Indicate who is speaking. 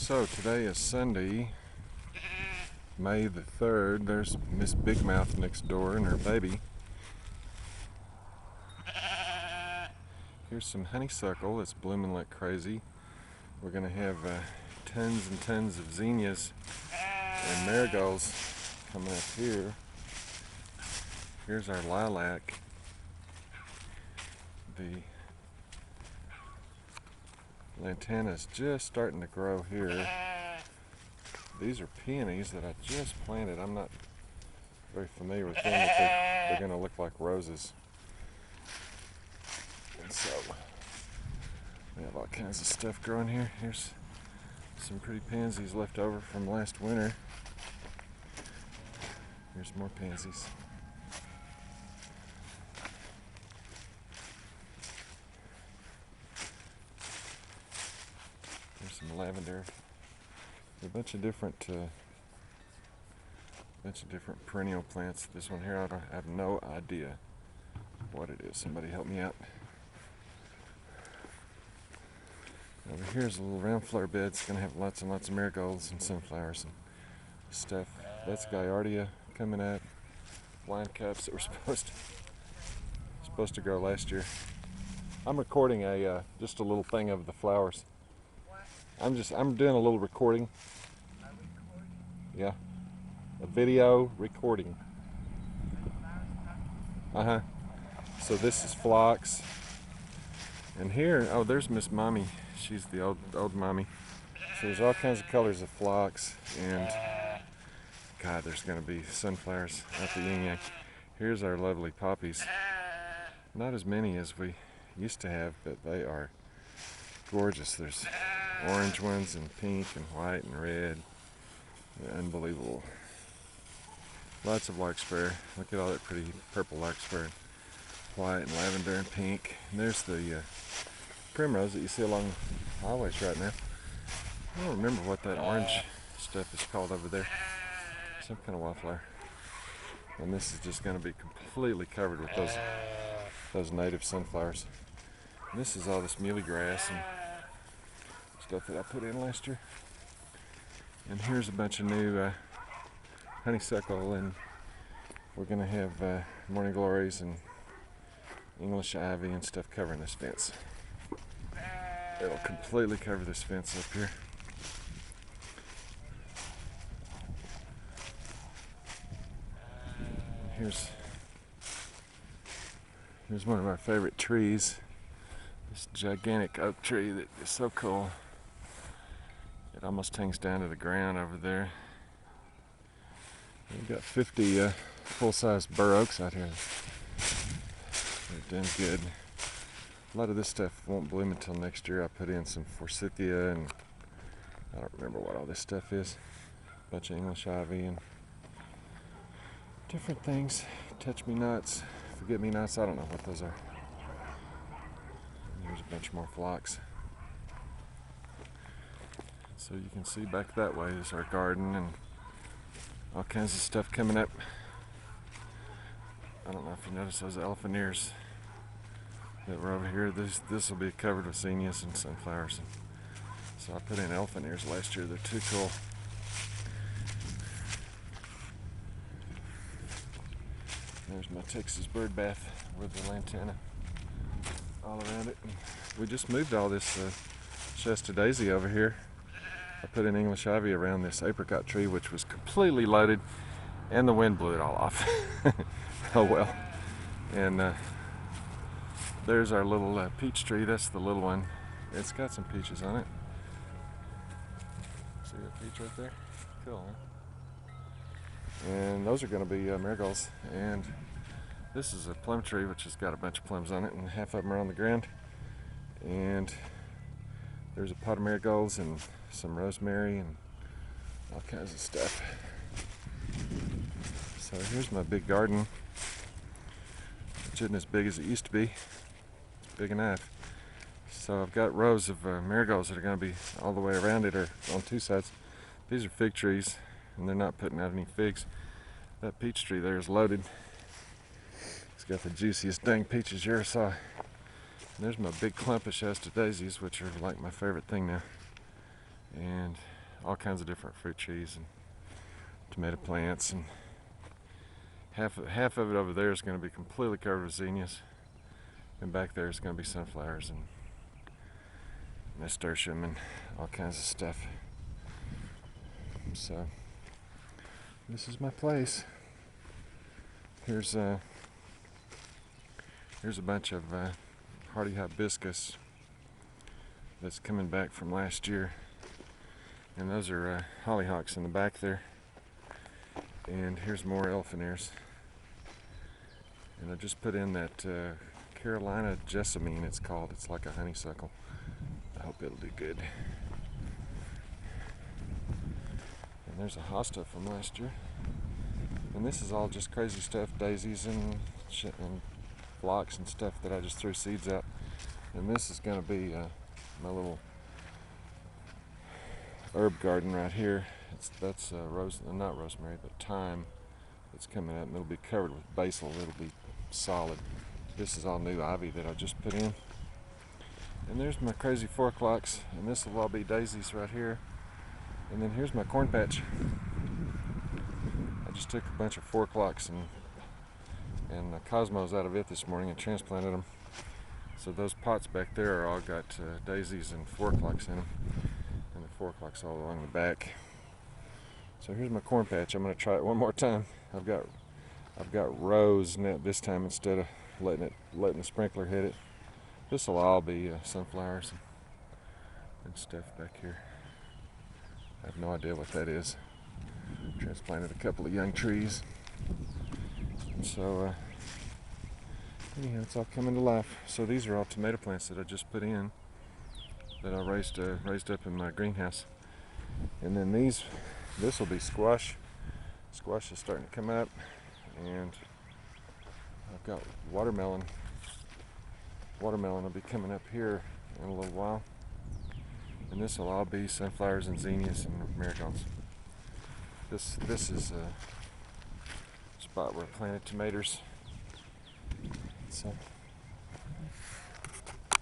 Speaker 1: So today is Sunday, May the 3rd. There's Miss Big Mouth next door and her baby. Here's some honeysuckle that's blooming like crazy. We're going to have tons and tons of zinnias and marigolds coming up here. Here's our lilac. The lantana's just starting to grow here. These are peonies that I just planted. I'm not very familiar with them, but they're going to look like roses. And so we have all kinds of stuff growing here. Here's some pretty pansies left over from last winter. Here's more pansies. There's some lavender. A bunch of different perennial plants. This one here, I have no idea what it is. Somebody help me out. Over here's a little round flower bed. It's gonna have lots and lots of marigolds and sunflowers and stuff. That's Gaillardia coming up. Wine cups that were supposed to grow last year. I'm recording just a little thing of the flowers. I'm doing a little recording. Yeah, a video recording. So this is phlox, and here, oh, there's Miss Mommy. She's the old mommy. So there's all kinds of colors of phlox, and God, there's going to be sunflowers at the yin yang. Here's our lovely poppies. Not as many as we used to have, but they are gorgeous. There's orange ones and pink and white and red. They're unbelievable. Lots of larkspur. Look at all that pretty purple larkspur. White and lavender and pink. And there's the primrose that you see along the highways right now. I don't remember what that orange stuff is called over there. Some kind of wildflower. And this is just going to be completely covered with those native sunflowers. And this is all this muhly grass and stuff that I put in last year. And here's a bunch of new honeysuckle, and we're going to have morning glories and English ivy and stuff covering this fence. It'll completely cover this fence up here. And here's one of our favorite trees. This gigantic oak tree that is so cool. It almost hangs down to the ground over there. We've got 50 full-size bur oaks out here. They're doing good. A lot of this stuff won't bloom until next year. I put in some forsythia and I don't remember what all this stuff is. A bunch of English ivy and different things. Touch-me-nots, forget-me-nots, I don't know what those are. And here's a bunch more phlox. So you can see back that way is our garden and all kinds of stuff coming up. I don't know if you notice those elephant ears that were over here. This will be covered with zinnias and sunflowers. So I put in elephant ears last year. They're too cool. There's my Texas bird bath with the lantana all around it. And we just moved all this Shasta daisy over here. I put in English ivy around this apricot tree, which was completely loaded, and the wind blew it all off. Oh well. And there's our little peach tree. That's the little one. It's got some peaches on it. See that peach right there? Cool, huh? And those are going to be marigolds. And this is a plum tree, which has got a bunch of plums on it, and half of them are on the ground. And there's a pot of marigolds and some rosemary and all kinds of stuff. So here's my big garden, which isn't as big as it used to be. It's big enough. So I've got rows of marigolds that are going to be all the way around it, or on two sides. These are fig trees, and they're not putting out any figs. That peach tree there is loaded. It's got the juiciest dang peaches you ever saw. And there's my big clump of Shasta daisies, which are like my favorite thing now. And all kinds of different fruit trees and tomato plants, and half of it over there is going to be completely covered with zinnias, and back there is going to be sunflowers and nasturtium and all kinds of stuff. So this is my place. Here's a bunch of hardy hibiscus that's coming back from last year, and those are hollyhocks in the back there. And here's more elephant ears, and I just put in that Carolina jessamine, it's called. It's like a honeysuckle. I hope it'll do good. And there's a hosta from last year, and this is all just crazy stuff, daisies and shit and phlox and stuff that I just threw seeds out. And this is going to be my little herb garden right here. That's not rosemary, but thyme that's coming up, and it'll be covered with basil. It'll be solid. This is all new ivy that I just put in. And there's my crazy 4 o'clocks, and this will all be daisies right here. And then here's my corn patch. I just took a bunch of 4 o'clocks and cosmos out of it this morning and transplanted them. So those pots back there are all got daisies and 4 o'clocks in them, and the 4 o'clocks all along the back. So here's my corn patch. I'm going to try it one more time. I've got rows net this time instead of letting the sprinkler hit it. This will all be sunflowers and stuff back here. I have no idea what that is. Transplanted a couple of young trees. And so anyhow, it's all coming to life. So these are all tomato plants that I just put in, that I raised up in my greenhouse. And then this will be squash. Squash is starting to come up, and I've got watermelon. Watermelon will be coming up here in a little while. And this will all be sunflowers and zinnias and marigolds. This is a spot where I planted tomatoes. So